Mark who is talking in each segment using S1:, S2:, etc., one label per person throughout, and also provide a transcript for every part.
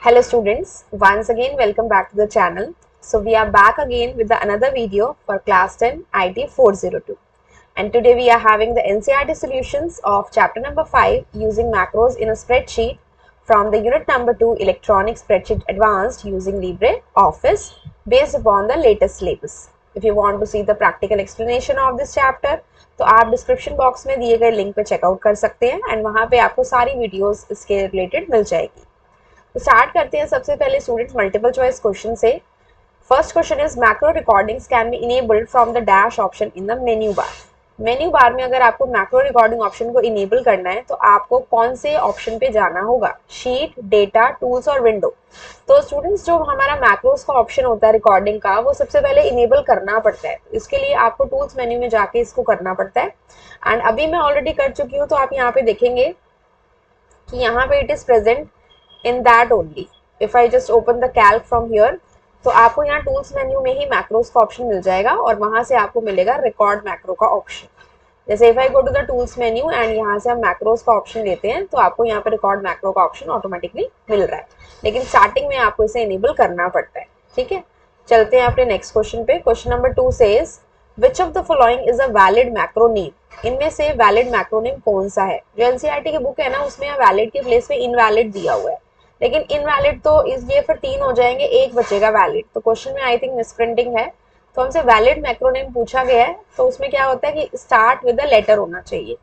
S1: Hello students, once again welcome back to the channel. So we are back again with another video for class 10 IT 402. And today we are having the NCERT solutions of chapter number 5 using macros in a spreadsheet from the unit number 2 electronic spreadsheet advanced using LibreOffice based upon the latest syllabus. If you want to see the practical explanation of this chapter, तो आप description box में दिए गए link पे checkout कर सकते हैं and वहाँ पे आपको सारी वीडियोस इसके रिलेटेड मिल जाएगी। तो स्टार्ट करते हैं सबसे पहले स्टूडेंट्स मल्टीपल चॉइस क्वेश्चन से। First question is macro recordings can be enabled from the dash option in the menu bar. Menu bar में अगर आपको मैक्रो रिकॉर्डिंग ऑप्शन को इनेबल करना है तो आपको कौन से ऑप्शन पे जाना होगा? शीट, डेटा, टूल्स और विंडो। तो स्टूडेंट्स जो हमारा मैक्रोस का ऑप्शन होता है रिकॉर्डिंग का, वो सबसे पहले इनेबल करना पड़ता है। इसके लिए आपको टूल्स मेन्यू में जाके इसको करना पड़ता है एंड अभी मैं ऑलरेडी कर चुकी हूँ। तो आप यहाँ पे देखेंगे कि यहाँ पे it is present in that only. If I just open the calc from here, तो आपको यहाँ टूल्स मेन्यू में ही मैक्रोस का ऑप्शन मिल जाएगा और वहां से आपको मिलेगा रिकॉर्ड मैक्रो का ऑप्शन। जैसे if I go to the tools menu and यहाँ से हम मैक्रोस का ऑप्शन लेते हैं तो आपको यहाँ पे रिकॉर्ड मैक्रो का ऑप्शन ऑटोमेटिकली मिल रहा है, लेकिन स्टार्टिंग में आपको इसे इनेबल करना पड़ता है। ठीक है, चलते हैं अपने नेक्स्ट क्वेश्चन पे। Question number 2 says which of the following is a valid macro name. इनमें से वैलिड मैक्रो नेम कौन सा है? जो एनसीईआरटी की बुक है ना, उसमें वैलिड के प्लेस पे इनवैलिड दिया हुआ है, लेकिन इनवैलिड तो इस ये फिर 3 हो जाएंगे, एक बचेगा वैलिड। तो क्वेश्चन में आई थिंक मिसप्रिंटिंग है, तो हमसे वैलिड मैक्रोनेम पूछा गया है। तो उसमें क्या होता है कि स्टार्ट विद द लेटर होना चाहिए।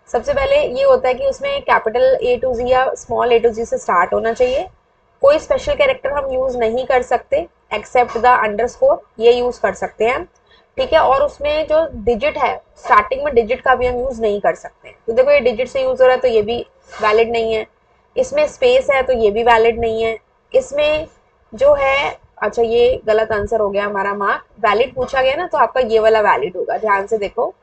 S1: सबसे पहले ये होता है कि उसमें कैपिटल ए टू जी या स्मॉल ए टू जी से स्टार्ट होना चाहिए। कोई स्पेशल कैरेक्टर हम यूज नहीं कर सकते एक्सेप्ट द अंडरस्कोर, ये यूज कर सकते हैं। ठीक है, और उसमें जो डिजिट है स्टार्टिंग में डिजिट का भी हम यूज नहीं कर सकते। तो देखो ये डिजिट से यूज हो रहा है तो ये भी वैलिड नहीं है। इसमें स्पेस है तो ये भी वैलिड नहीं है। इसमें जो है, अच्छा ये गलत आंसर हो गया हमारा। मार्क वैलिड पूछा गया ना, तो आपका ये वाला वैलिड होगा। ध्यान से देखो,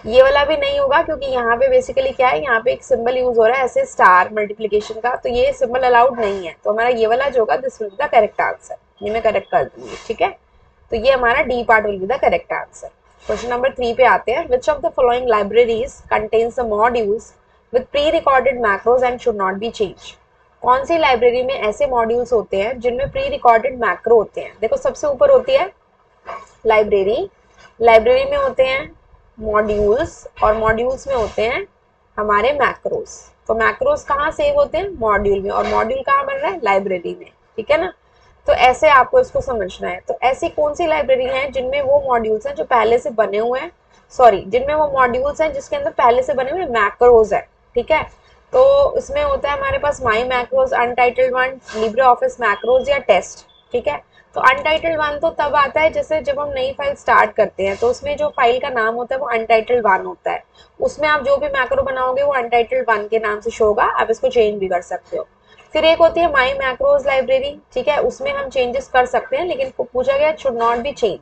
S1: ये वाला भी नहीं होगा क्योंकि यहाँ पे बेसिकली क्या है, यहाँ पे एक सिंबल यूज हो रहा है ऐसे स्टार मल्टीप्लीकेशन का, तो ये सिंबल अलाउड नहीं है। तो हमारा ये वाला जो होगा this will be the correct answer. ये मैं करेक्ट कर दूंगी। ठीक है, तो ये हमारा D part will be the correct answer. Question number 3 पे आते हैं। विच of the following libraries contains the modules with pre recorded macros and should not be change. कौन सी लाइब्रेरी में ऐसे मॉड्यूल्स होते हैं जिनमें प्री रिकॉर्डेड मैक्रो होते हैं? देखो सबसे ऊपर होती है लाइब्रेरी, लाइब्रेरी में होते हैं मॉड्यूल्स और मॉड्यूल्स में होते हैं हमारे मैक्रोस। तो मैक्रोस कहाँ सेव होते हैं? मॉड्यूल में, और मॉड्यूल कहाँ बन रहा है? लाइब्रेरी में। ठीक है ना, तो ऐसे आपको इसको समझना है। तो ऐसी कौन सी लाइब्रेरी हैं जिनमें वो मॉड्यूल्स हैं जो पहले से बने हुए हैं, सॉरी जिनमें वो मॉड्यूल्स हैं जिसके अंदर पहले से बने हुए मैक्रोज है। ठीक है, तो इसमें होता है हमारे पास my macros, untitled one, Libre Office macros या टेस्ट। ठीक है, तो अनटाइटल्ड वन तो तब आता है जैसे जब हम नई फाइल स्टार्ट करते हैं, तो उसमें जो फाइल का नाम होता है वो अनटाइटल्ड वन होता है। उसमें आप जो भी मैक्रो बनाओगे वो अनटाइटल्ड वन के नाम से शो होगा, आप इसको चेंज भी कर सकते हो। फिर एक होती है माई मैक्रोज लाइब्रेरी। ठीक है, उसमें हम चेंजेस कर सकते हैं, लेकिन पूछा गया शुड नॉट बी चेंज,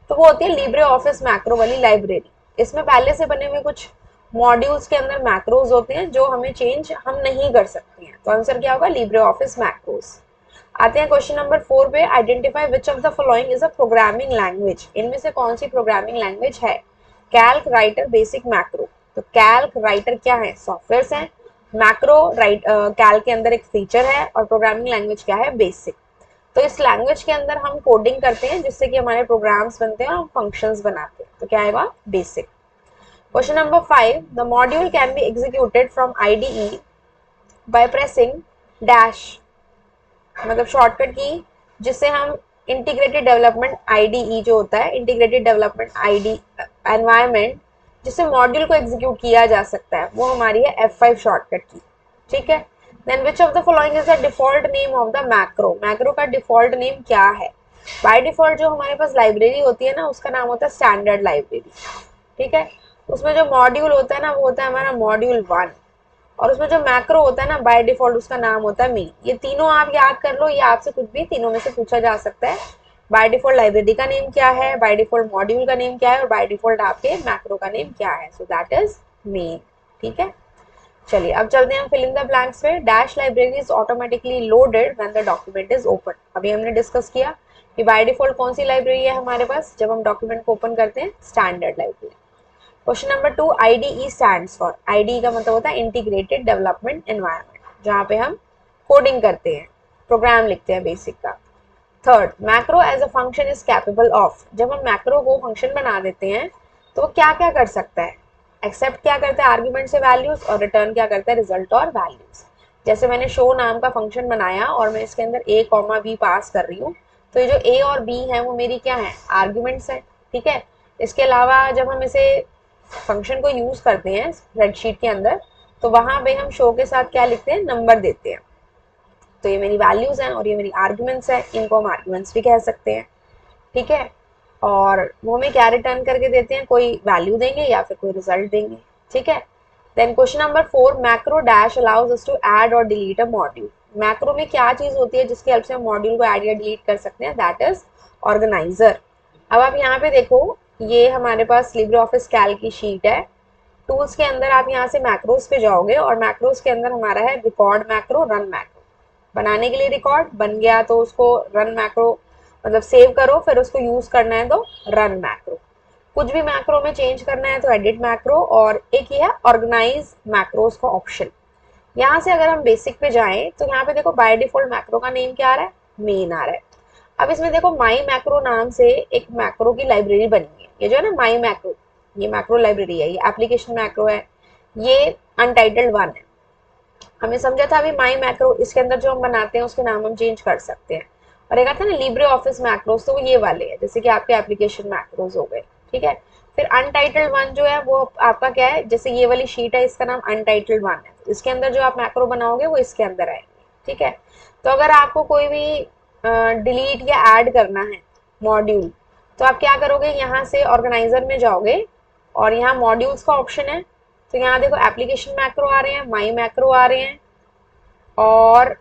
S1: तो वो होती है लिब्रे ऑफिस मैक्रो वाली लाइब्रेरी। इसमें पहले से बने हुए कुछ मॉड्यूल्स के अंदर मैक्रोज होते हैं जो हमें चेंज हम नहीं कर सकते हैं। तो आंसर क्या होगा? Libre Office macros. आते हैं क्वेश्चन नंबर 4 पे। Identify which of the following is a programming language. इनमें से कौन सी प्रोग्रामिंग लैंग्वेज है? Calc, writer, basic, macro. तो कैल्क, राइटर क्या है? सॉफ्टवेयर है। मैक्रो कैल्क के अंदर एक फीचर है और प्रोग्रामिंग लैंग्वेज क्या है? बेसिक। तो इस लैंग्वेज के अंदर हम कोडिंग करते हैं जिससे कि हमारे प्रोग्राम्स बनते हैं और फंक्शंस बनाते हैं। तो क्या आएगा? Basic. Question number 5, the module can be executed from IDE by pressing dash, मतलब शॉर्टकट की जिससे हम इंटीग्रेटेड डेवलपमेंट IDE जो होता है, इंटीग्रेटेड डेवलपमेंट ID एनवायरनमेंट, जिससे मॉड्यूल को एग्जीक्यूट किया जा सकता है, वो हमारी है F5 शॉर्टकट की। ठीक है, then which of the following is the default name of the macro. Macro का डिफॉल्ट नेम क्या है? बाय डिफॉल्ट जो हमारे पास लाइब्रेरी होती है ना, उसका नाम होता है स्टैंडर्ड लाइब्रेरी। ठीक है, उसमें जो मॉड्यूल होता है ना, वो होता है हमारा मॉड्यूल 1, और उसमें जो मैक्रो होता है ना बाय डिफॉल्ट उसका नाम होता है मेन। ये तीनों आप याद कर लो, ये आपसे कुछ भी तीनों में से पूछा जा सकता है। बाय डिफॉल्ट लाइब्रेरी का नेम क्या है, बाय डिफॉल्ट मॉड्यूल का नेम क्या है, और बाय डिफॉल्ट आपके मैक्रो का नेम क्या है? So that is main. ठीक है, चलिए अब चलते हैं फिल इन द ब्लैंक्स पे। Dash library is automatically loaded when the document is open. अभी हमने डिस्कस किया कि बाय डिफॉल्ट कौन सी लाइब्रेरी है हमारे पास जब हम डॉक्यूमेंट को ओपन करते हैं? Standard library. Question number 2, IDE stands for. IDE का मतलब होता है इंटीग्रेटेड डेवलपमेंट एनवायरनमेंट, जहाँ पे हम कोडिंग करते हैं, प्रोग्राम लिखते हैं बेसिक का। Third, macro as a function is capable of, जब हम मैक्रो को फंक्शन बना देते हैं तो वो क्या क्या कर सकता है, एक्सेप्ट क्या करता है आर्ग्यूमेंट से वैल्यूज, और रिटर्न क्या करता है रिजल्ट और वैल्यूज। जैसे मैंने शो नाम का फंक्शन बनाया और मैं इसके अंदर a कॉमा b पास कर रही हूँ, तो ये जो a और b है वो मेरी क्या है, आर्ग्यूमेंट्स है, ठीक है। इसके अलावा जब हम इसे फंक्शन को यूज करते हैं स्प्रेडशीट के अंदर, तो वहां पे हम शो के साथ क्या लिखते हैं, नंबर देते हैं। तो ये मेरी वैल्यूज हैं और ये मेरी आर्ग्यूमेंट्स है, इनको हम आर्ग्यूमेंट्स भी कह सकते हैं, ठीक है। और वो हमें क्या रिटर्न करके देते हैं, कोई वैल्यू देंगे या फिर कोई रिजल्ट देंगे, ठीक है। Then question number 4, macro dash allows us to add और डिलीट अ मॉड्यूल। मैक्रो में क्या चीज होती है जिसकी हेल्प से हम मॉड्यूल को ऐड या डिलीट कर सकते हैं, दैट इज ऑर्गेनाइजर। अब आप यहाँ पे देखो, ये हमारे पास लिब्रे ऑफिस कैल्क की शीट है। टूल्स के अंदर आप यहाँ से मैक्रोज पे जाओगे और मैक्रोज के अंदर हमारा है रिकॉर्ड मैक्रो, रन मैक्रो। बनाने के लिए रिकॉर्ड बन गया तो उसको रन मैक्रो मतलब सेव करो, फिर उसको यूज करना है तो रन मैक्रो। कुछ भी मैक्रो में चेंज करना है तो एडिट मैक्रो, और एक ये है ऑर्गेनाइज मैक्रोज का ऑप्शन। यहाँ से अगर हम बेसिक पे जाएं तो यहाँ पे देखो बाय डिफॉल्ट मैक्रो का नेम क्या आ रहा है, मेन आ रहा है। अब इसमें देखो माई मैक्रो नाम से एक मैक्रो की लाइब्रेरी बनी है, ये जो है ना माई मैक्रो, ये मैक्रो लाइब्रेरी है, ये एप्लीकेशन मैक्रो है, ये अनटाइटल्ड वन है। हमें समझा था अभी माई मैक्रो, इसके अंदर जो हम बनाते हैं उसके नाम हम चेंज कर सकते हैं। और एक आता है ना लिब्रे ऑफिस मैक्रोज, तो वो ये वाले हैं, जैसे कि आपके एप्लीकेशन मैक्रोज हो गए, ठीक है। फिर अनटाइटल्ड वन जो है वो आपका क्या है, जैसे ये वाली शीट है इसका नाम अनटाइटल्ड वन है, तो इसके अंदर जो आप मैक्रो बनाओगे वो इसके अंदर आएंगे, ठीक है। तो अगर आपको कोई भी डिलीट या ऐड करना है मॉड्यूल, तो आप क्या करोगे, यहाँ से ऑर्गेनाइजर में जाओगे और यहाँ मॉड्यूल्स का ऑप्शन है, तो यहाँ देखो एप्लीकेशन मैक्रो आ रहे हैं, माई मैक्रो आ रहे हैं, और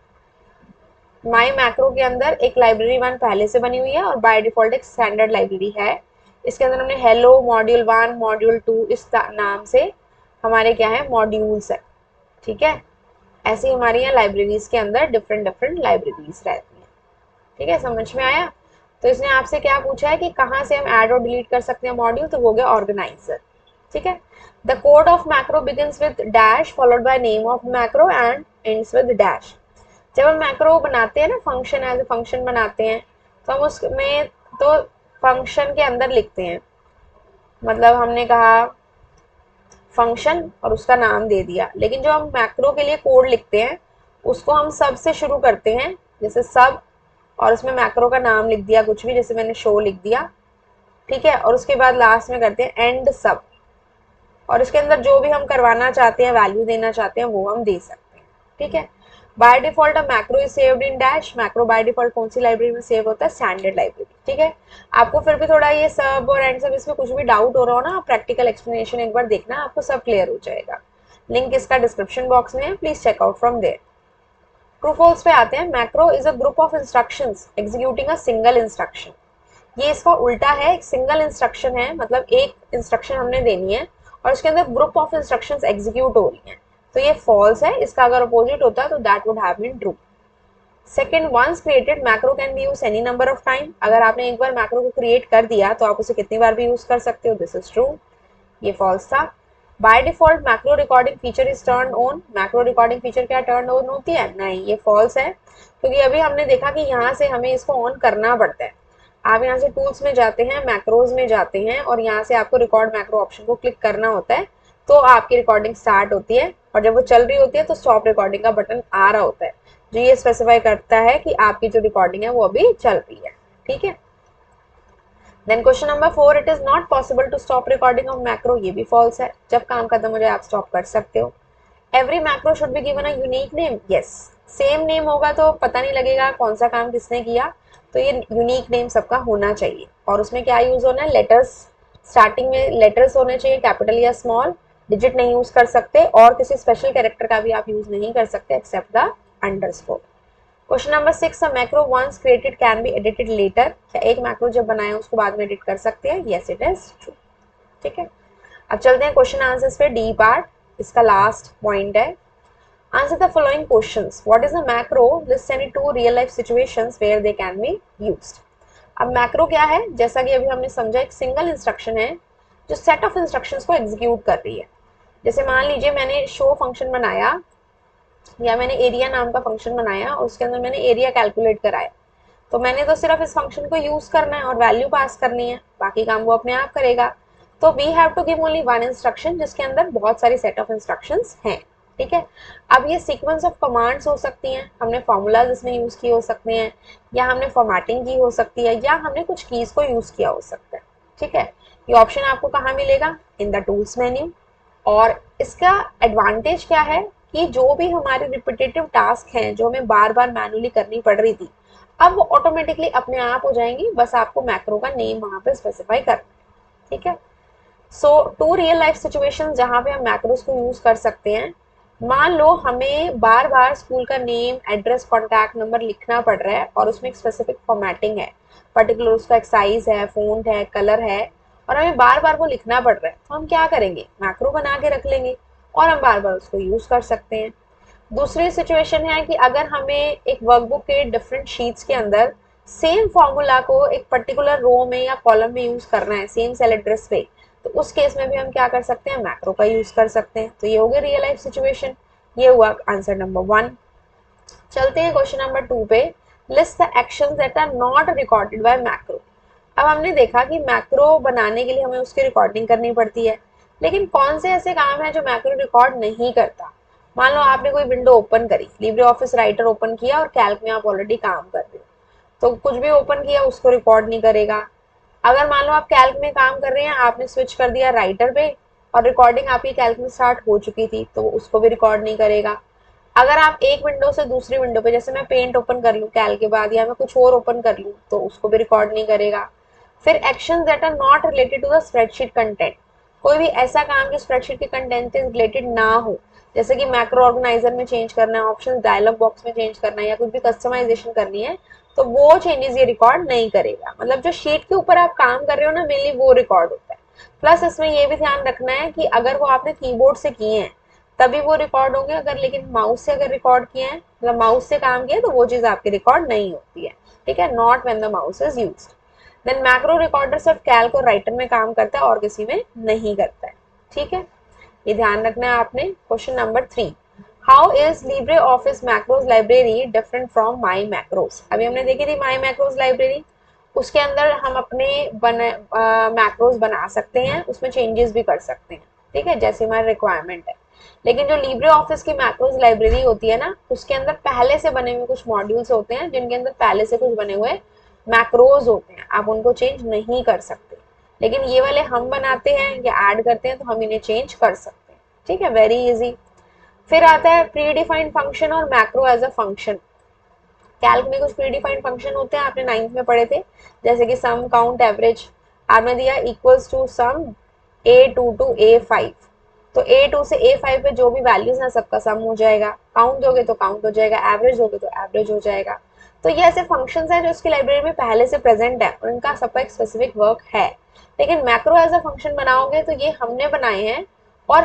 S1: माई मैक्रो के अंदर एक लाइब्रेरी वन पहले से बनी हुई है और बाय डिफॉल्ट एक स्टैंडर्ड लाइब्रेरी है। इसके अंदर हमने हेलो मॉड्यूल 1 मॉड्यूल 2 इस नाम से हमारे क्या है मॉड्यूल्स है, ठीक है। ऐसी हमारी यहाँ लाइब्रेरीज के अंदर डिफरेंट डिफरेंट लाइब्रेरीज रहती हैं, ठीक है, समझ में आया। तो इसने आपसे क्या पूछा है कि कहाँ से हम ऐड और डिलीट कर सकते हैं मॉड्यूल, तो वो गया ऑर्गेनाइजर, ठीक है। The code of macro begins with dash followed by name of macro and ends with dash. जब हम मैक्रो बनाते हैं ना, फंक्शन एज ए फंक्शन बनाते हैं, तो हम उसमें तो फंक्शन के अंदर लिखते हैं, मतलब हमने कहा फंक्शन और उसका नाम दे दिया, लेकिन जो हम मैक्रो के लिए कोड लिखते हैं उसको हम सब से शुरू करते हैं, जैसे सब, और उसमें मैक्रो का नाम लिख दिया कुछ भी, जैसे मैंने शो लिख दिया, ठीक है, और उसके बाद लास्ट में करते हैं एंड सब, और इसके अंदर जो भी हम करवाना चाहते हैं, वैल्यू देना चाहते हैं, वो हम दे सकते हैं, ठीक है। By default macro is saved in dash. Macro by default कौन सी लाइब्रेरी में सेव होता है, स्टैंडर्ड लाइब्रेरी, ठीक है। आपको फिर भी थोड़ा ये सब और एंड सब इसमें कुछ भी डाउट हो रहा हो ना, प्रैक्टिकल एक्सप्लेनेशन एक बार देखना, आपको सब क्लियर हो जाएगा। लिंक इसका डिस्क्रिप्शन बॉक्स में है, please check out from there. True false पे आते हैं। Macro is a group of instructions executing a single instruction. ये इसका उल्टा है, एक सिंगल इंस्ट्रक्शन है, मतलब एक इंस्ट्रक्शन हमने देनी है और उसके अंदर ग्रुप ऑफ इंस्ट्रक्शंस एग्जीक्यूट हो रही हैं, तो ये फॉल्स है। इसका अगर अपोजिट होता तो that would have been true. Second, once created macro can be use any number of time. अगर आपने एक बार मैक्रो को क्रिएट कर दिया तो आप उसे कितनी बार भी यूज कर सकते हो, दिस इज ट्रू, ये फॉल्स था। By default macro recording feature is turn on. Macro recording feature क्या टर्न ऑन होती है, नहीं, ये फॉल्स है, क्योंकि अभी हमने देखा कि यहाँ से हमें इसको ऑन करना पड़ता है। आप यहाँ से टूल्स में जाते हैं, मैक्रोज में जाते हैं, और यहाँ से आपको रिकॉर्ड मैक्रो ऑप्शन को क्लिक करना होता है, तो आपकी रिकॉर्डिंग स्टार्ट होती है, और जब वो चल रही होती है तो स्टॉप रिकॉर्डिंग का बटन आ रहा होता है, जो ये स्पेसिफाई करता है कि आपकी जो रिकॉर्डिंग है वो अभी चल रही है, ठीक है। Then question number 4, it is not possible to stop recording of macro. ये भी फॉल्स है, जब काम खत्म हो जाए आप स्टॉप कर सकते हो। Every macro should be given a unique name. Yes, same name होगा तो पता नहीं लगेगा कौन सा काम किसने किया, तो ये यूनिक नेम सबका होना चाहिए। और उसमें क्या यूज होना है, लेटर्स, स्टार्टिंग में लेटर्स होने चाहिए, कैपिटल या स्मॉल, डिजिट नहीं यूज कर सकते, और किसी स्पेशल कैरेक्टर का भी आप यूज नहीं कर सकते except the underscore. Question number 6, a macro once created can be edited later. क्या एक मैक्रो जब बनाया उसको बाद में एडिट कर सकते हैं, यस इट इज ट्रू, ठीक है। अब चलते हैं क्वेश्चन आंसर्स पे, डी पार्ट, इसका लास्ट पॉइंट है। Answer the following questions. What is a macro, list any two real life situations where they can be used. अब मैक्रो क्या है, जैसा कि अभी हमने समझा, एक सिंगल इंस्ट्रक्शन है जो सेट ऑफ इंस्ट्रक्शंस को एग्जीक्यूट कर रही है। जैसे मान लीजिए मैंने शो फंक्शन बनाया या मैंने एरिया नाम का फंक्शन बनाया और उसके अंदर मैंने एरिया कैलकुलेट कराया, तो मैंने तो सिर्फ इस फंक्शन को यूज करना है और वैल्यू पास करनी है, बाकी काम वो अपने आप करेगा। तो we have to give only one instruction जिसके अंदर बहुत सारी सेट ऑफ इंस्ट्रक्शंस हैं। ठीक है, अब ये सीक्वेंस ऑफ कमांड्स हो सकती हैं, हमने फॉर्मूलाज इसमें यूज किए हो सकते हैं, या हमने फॉर्मेटिंग की हो सकती है, या हमने कुछ कीज को यूज किया हो सकता है। ठीक है, ये ऑप्शन आपको कहाँ मिलेगा? In the tools menu. और इसका एडवांटेज क्या है कि जो भी हमारे रिपीटेटिव टास्क हैं जो हमें बार बार मैनुअली करनी पड़ रही थी, अब वो ऑटोमेटिकली अपने आप हो जाएंगी, बस आपको मैक्रो का नेम वहां पे स्पेसिफाई करना है। ठीक है, सो टू रियल लाइफ सिचुएशन जहां पे हम मैक्रोस को यूज कर सकते हैं। मान लो हमें बार बार स्कूल का नेम, एड्रेस, कॉन्टैक्ट नंबर लिखना पड़ रहा है और उसमें एक स्पेसिफिक फॉर्मेटिंग है, पर्टिकुलर उसका एक साइज है, फोंट है, कलर है, और हमें बार बार वो लिखना पड़ रहा है, तो हम क्या करेंगे? मैक्रो बना के रख लेंगे और हम बार बार उसको यूज कर सकते हैं। दूसरी सिचुएशन है कि अगर हमें एक वर्कबुक के डिफरेंट शीट्स के अंदर सेम फॉर्मूला को एक पर्टिकुलर रो में या कॉलम में यूज करना है, सेम सेल एड्रेस पे, तो उस केस में भी हम क्या कर सकते हैं? मैक्रो का यूज कर सकते हैं। तो ये हो गया रियल लाइफ सिचुएशन। ये हुआ आंसर नंबर 1। चलते हैं क्वेश्चन नंबर 2 पे। List the actions that are not recorded by macro. अब हमने देखा कि मैक्रो बनाने के लिए हमें उसकी रिकॉर्डिंग करनी पड़ती है, लेकिन कौन से ऐसे काम है जो मैक्रो रिकॉर्ड नहीं करता? मान लो आपने कोई विंडो ओपन करी, लिब्रे ऑफिस राइटर ओपन किया और कैल्क में आप ऑलरेडी काम कर रहे हो, तो कुछ भी ओपन किया उसको रिकॉर्ड नहीं करेगा। अगर मान लो आप कैल्क में काम कर रहे हैं, आपने स्विच कर दिया राइटर पे और रिकॉर्डिंग आपकी कैल्क में स्टार्ट हो चुकी थी, तो उसको भी रिकॉर्ड नहीं करेगा। अगर आप एक विंडो से दूसरी विंडो पे, जैसे मैं पेंट ओपन कर लूँ कैल्क के बाद, या मैं कुछ और ओपन कर लूँ, तो उसको भी रिकॉर्ड नहीं करेगा। फिर actions that are not related to the spreadsheet content. कोई भी ऐसा काम जो स्प्रेडशीट के कंटेंट से रिलेटेड ना हो, जैसे कि मैक्रो ऑर्गेनाइजर में चेंज करना है, ऑप्शन डायलॉग बॉक्स में चेंज करना है, या कुछ भी कस्टमाइजेशन करनी है, तो वो चेंजेस ये रिकॉर्ड नहीं करेगा। मतलब जो शीट के ऊपर आप काम कर रहे हो ना, मेनली वो रिकॉर्ड होता है। प्लस इसमें ये भी ध्यान रखना है कि अगर वो आपने कीबोर्ड से किए हैं तभी वो रिकॉर्ड होंगे, अगर लेकिन माउस से अगर रिकॉर्ड किए हैं, मतलब माउस से काम किया, तो वो चीज आपकी रिकॉर्ड नहीं होती है। ठीक है, not when the mouse is used. Then macro recorder सिर्फ कैल्क और राइटर में काम करता है और किसी में नहीं करता है। ठीक है, ये ध्यान रखना है आपने। Question number 3, how is Libre Office macros library different from my macros? अभी हमने देखी थी माई मैक्रोज लाइब्रेरी, उसके अंदर हम अपने मैक्रोज बना सकते हैं, उसमें चेंजेस भी कर सकते हैं। ठीक है, जैसे हमारी रिक्वायरमेंट है। लेकिन जो लिब्रे ऑफिस की मैक्रोज लाइब्रेरी होती है ना, उसके अंदर पहले से बने हुए कुछ मॉड्यूल्स होते हैं जिनके अंदर पहले से कुछ बने हुए मैक्रोज होते हैं, आप उनको चेंज नहीं कर सकते। लेकिन ये वाले हम बनाते हैं या ऐड करते हैं, तो हम इन्हें चेंज कर सकते हैं। ठीक है, वेरी इजी। फिर आता है प्री डिफाइंड फंक्शन और macro as a function. Calc में कुछ प्री डिफाइंड फंक्शन होते हैं, आपने 9th में पढ़े थे, जैसे कि सम, काउंट, एवरेज। आपने दिया equals to some A2 to A5, तो A2 से A5 पे जो भी वैल्यूज है सबका सम हो जाएगा, काउंट दोगे तो काउंट हो जाएगा, एवरेज दोगे तो एवरेज हो जाएगा। तो ये ऐसे फंक्शंस हैं जो इसकी लाइब्रेरी में पहले से प्रेजेंट है और इनका सबका एक स्पेसिफिक वर्क है। लेकिन मैक्रो एज अ फंक्शन बनाओगे तो ये हमने बनाए हैं, और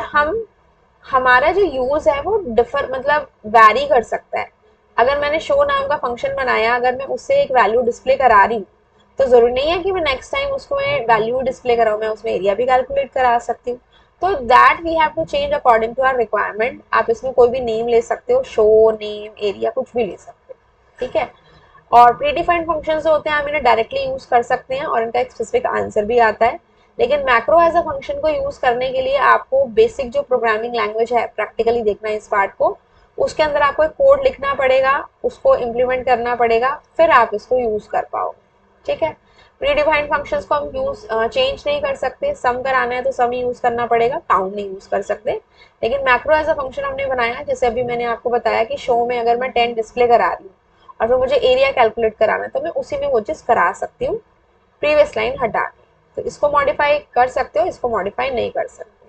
S1: हमारा जो यूज है वो डिफर मतलब वैरी कर सकता है। अगर मैंने शो नाम का फंक्शन बनाया, अगर मैं उससे एक वैल्यू डिस्प्ले करा रही हूँ, तो जरूरी नहीं है कि मैं नेक्स्ट टाइम उसको मैं वैल्यू डिस्प्ले कराऊँ, मैं उसमें एरिया भी कैलकुलेट करा सकती हूँ। तो that we have to change according to our requirement. आप इसमें कोई भी नेम ले सकते हो, शो नेम, एरिया, कुछ भी ले सकते हो। ठीक है, और प्रीडिफाइंड फंक्शंस होते हैं, हम इन्हें डायरेक्टली यूज कर सकते हैं और इनका एक स्पेसिफिक आंसर भी आता है। लेकिन मैक्रो एज अ फंक्शन को यूज करने के लिए आपको बेसिक जो प्रोग्रामिंग लैंग्वेज है, प्रैक्टिकली देखना है इस पार्ट को, उसके अंदर आपको एक कोड लिखना पड़ेगा, उसको इम्प्लीमेंट करना पड़ेगा, फिर आप इसको यूज कर पाओगे। ठीक है, प्री डिफाइंड फंक्शंस को हम यूज चेंज नहीं कर सकते, सम कराना है तो सम यूज करना पड़ेगा, काउंट नहीं यूज कर सकते। लेकिन मैक्रो एज अ फंक्शन हमने बनाया, जैसे अभी मैंने आपको बताया कि शो में अगर मैं 10 डिस्प्ले करा रही हूँ और फिर मुझे एरिया कैलकुलेट कराना है, तो मैं उसी में वो चीज करा सकती हूँ, प्रीवियस लाइन हटा के। तो इसको मॉडिफाई कर सकते हो, इसको मॉडिफाई नहीं कर सकते।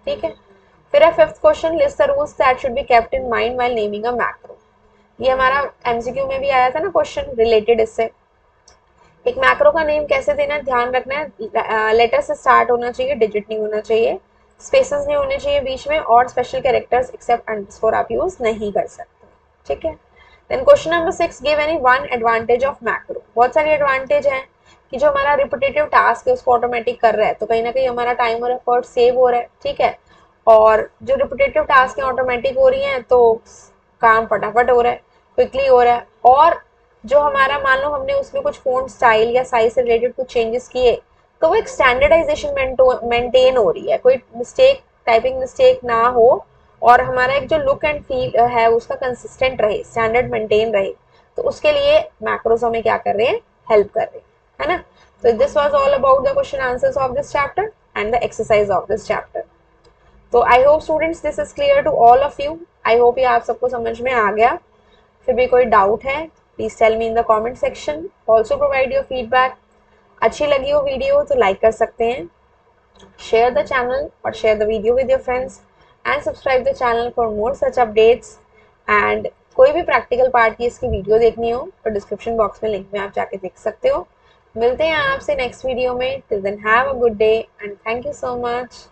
S1: ठीक है, फिर है fifth question, list the rules that should be kept in mind while naming a macro. ये हमारा एमसीक्यू में भी आया था ना क्वेश्चन रिलेटेड इससे। एक मैक्रो का नेम कैसे देना है, ध्यान रखना है, लेटर से स्टार्ट होना चाहिए, डिजिट नहीं होना चाहिए, स्पेसेस नहीं होने चाहिए बीच में, और स्पेशल कैरेक्टर्स एक्सेप्ट अंडरस्कोर आप यूज नहीं कर सकते। ठीक है, then question number 6, give any one advantage of macro. बहुत सारी एडवांटेज है कि जो हमारा रिपीटेटिव टास्क है उसको ऑटोमेटिक कर रहा है, तो कहीं ना कहीं हमारा टाइम और एफर्ट सेव हो रहा है। ठीक है, और जो रिपीटेटिव टास्क है ऑटोमेटिक हो रही हैं, तो काम फटाफट हो रहा है, क्विकली हो रहा है, और जो हमारा मान लो हमने उसमें कुछ फ़ॉन्ट स्टाइल या साइज से रिलेटेड कुछ चेंजेस किए, तो वो एक स्टैंडर्डाइजेशन मेंटेन हो रही है, कोई मिस्टेक, टाइपिंग मिस्टेक ना हो, और हमारा एक जो लुक एंड फील है उसका कंसिस्टेंट रहे, स्टैंडर्ड मेंटेन रहे, तो उसके लिए मैक्रोज हमें क्या कर रहे हैं, हेल्प कर रहे हैं, है ना। तो this was all about the question answers of this chapter and the exercise of this chapter. तो I hope students this is clear to all of you. I hope ये आप सबको समझ में आ गया। फिर भी कोई डाउट है, please tell me in the comment section. Also provide your feedback. अच्छी लगी हो वीडियो तो लाइक कर सकते हैं, share the channel or share the video with your friends, and subscribe the channel for more such updates. And कोई भी practical part की इसकी वीडियो देखनी हो तो डिस्क्रिप्शन बॉक्स में लिंक में आप जाके देख सकते हो। मिलते हैं आपसे नेक्स्ट वीडियो में। Till then have a good day and thank you so much.